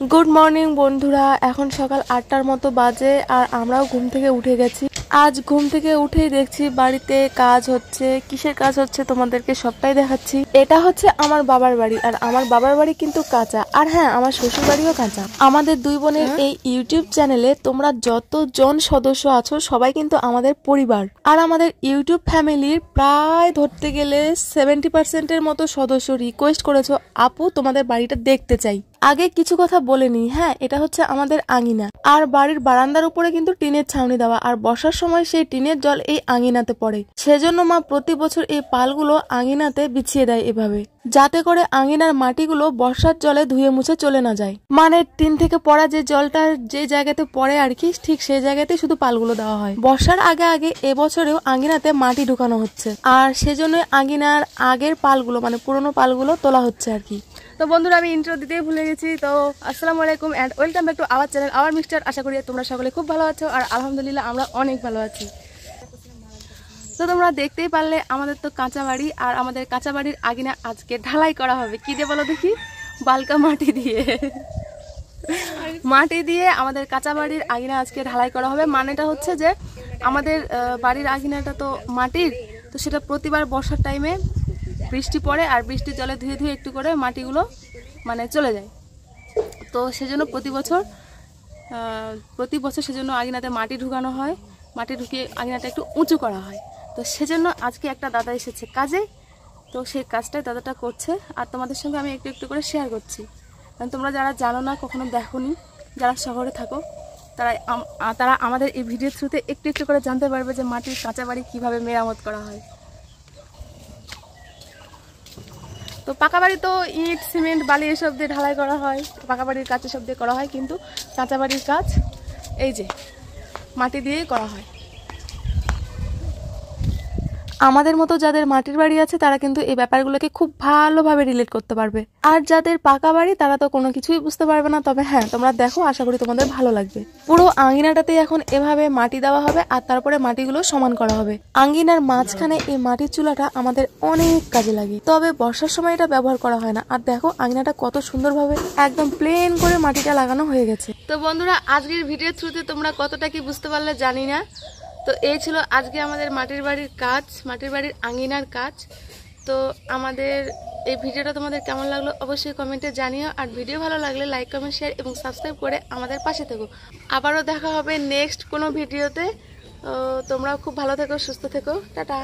Good morning বন্ধুরা, এখন সকাল 8টার মতো বাজে আর আমরাও ঘুম থেকে উঠে গেছি। আজ ঘুম থেকে উঠেই দেখছি বাড়িতে কাজ হচ্ছে। কিসের কাজ হচ্ছে তোমাদেরকে সবটাই দেখাচ্ছি। এটা হচ্ছে আমার বাবার বাড়ি, আর আমার বাবার বাড়ি কিন্তু কাঁচা, আর হ্যাঁ আমার শ্বশুর বাড়িও কাঁচা। আমাদের দুই বোনের এই ইউটিউব চ্যানেলে তোমরা যতজন সদস্য আছো সবাই কিন্তু আমাদের পরিবার, আর আমাদের ইউটিউব ফ্যামিলির প্রায় ধরতে গেলে 70% মতো সদস্য রিকোয়েস্ট করেছো আপু তোমাদের বাড়িটা দেখতে চাই। আগে কিছু কথা বলে নি। হ্যাঁ, এটা হচ্ছে আমাদের আঙিনা, আর বাড়ির বারান্দার উপরে কিন্তু টিনের ছাউনি দেওয়া, আর বর্ষার সময় সেই টিনের জল এই আঙিনাতে পড়ে। সেজন্য মা প্রতি বছর এই পালগুলো আঙিনাতে বিছিয়ে দেয় এভাবে, যাতে করে আঙিনার মাটিগুলো বর্ষার জলে ধুয়ে মুছে চলে না যায়। মানে টিন থেকে পড়া যে জলটা যে জায়গাতে পড়ে আর কি, ঠিক সেই জায়গাতে শুধু পালগুলো দেওয়া হয়। বর্ষার আগে আগে এবছরেও আঙিনাতে মাটি ঢুকানো হচ্ছে, আর সেজন্য আঙিনার আগের পালগুলো মানে পুরোনো পালগুলো তোলা হচ্ছে আর কি। তো বন্ধুরা, আমি ইন্ট্রো দিতেই ভুলে গেছি। তো আসসালামু আলাইকুম and welcome back to our channel our mister. আশা করি তোমরা সকলে খুব ভালো আছো, আর আলহামদুলিল্লাহ আমরা অনেক ভালো আছি। তো তোমরা দেখতেই পারলে আমাদের তো কাঁচা বাড়ি, আর আমাদের কাঁচা বাড়ির আঙিনা আজকে ঢালাই করা হবে। কি দিয়ে বলো দেখি? বালকা মাটি দিয়ে। মাটি দিয়ে আমাদের কাঁচা বাড়ির আঙিনা আজকে ঢালাই করা হবে। মানেটা হচ্ছে যে আমাদের বাড়ির আঙিনাটা তো মাটির, তো সেটা প্রতিবার বর্ষার টাইমে বৃষ্টি পড়ে, আর বৃষ্টির জলে ধুয়ে ধুয়ে একটু করে মাটিগুলো মানে চলে যায়। তো সেজন্য প্রতি বছর সেজন্য আঙিনাতে মাটি ঢুকানো হয়। মাটি ঢুকিয়ে আঙিনাটা একটু উঁচু করা হয়। তো সেজন্য আজকে একটা দাদা এসেছে কাজে, তো সেই কাজটাই দাদাটা করছে, আর তোমাদের সঙ্গে আমি একটু একটু করে শেয়ার করছি। কারণ তোমরা যারা জানো না, কখনো দেখোনি, যারা শহরে থাকো, তারা আমাদের এই ভিডিওর থ্রুতে একটু একটু করে জানতে পারবে যে মাটির কাঁচা বাড়ি কীভাবে মেরামত করা হয়। তো পাকা বাড়ি তো ইট সিমেন্ট বালি এসব দিয়ে ঢালাই করা হয়, পাকা বাড়ির কাজ এসব দিয়ে করা হয়, কিন্তু কাঁচা বাড়ির কাজ এই যে মাটি দিয়েই করা হয়। আমাদের মতো যাদের মাটির বাড়ি আছে তারা কিন্তু এই ব্যাপারগুলোকে খুব ভালোভাবে রিলেট করতে পারবে, আর যাদের পাকা বাড়ি তারা তো কোনো কিছুই বুঝতে পারবে না। তবে হ্যাঁ, তোমরা দেখো, আশা করি তোমাদের ভালো লাগবে। পুরো আঙিনাটাতে এখন এভাবে মাটি দেওয়া হবে, আর তারপরে মাটিগুলো সমান করা হবে। আঙিনার মাঝখানে এই মাটির চুলাটা আমাদের অনেক কাজে লাগে, তবে বর্ষার সময় এটা ব্যবহার করা হয় না। আর দেখো আঙিনাটা কত সুন্দরভাবে একদম প্লেন করে মাটিটা লাগানো হয়ে গেছে। তো বন্ধুরা, আজকের ভিডিওর থ্রুতে তোমরা কতটা কি বুঝতে পারলে জানি না। তো এই ছিল আজকে আমাদের মাটির বাড়ির কাজ, মাটির বাড়ির আঙিনার কাজ। তো আমাদের এই ভিডিওটা তোমাদের কেমন লাগলো অবশ্যই কমেন্টে জানিও, আর ভিডিও ভালো লাগলে লাইক কমেন্ট শেয়ার এবং সাবস্ক্রাইব করে আমাদের পাশে থেকো। আবারও দেখা হবে নেক্সট কোনো ভিডিওতে। তোমরাও খুব ভালো থেকো, সুস্থ থেকো, টাটা।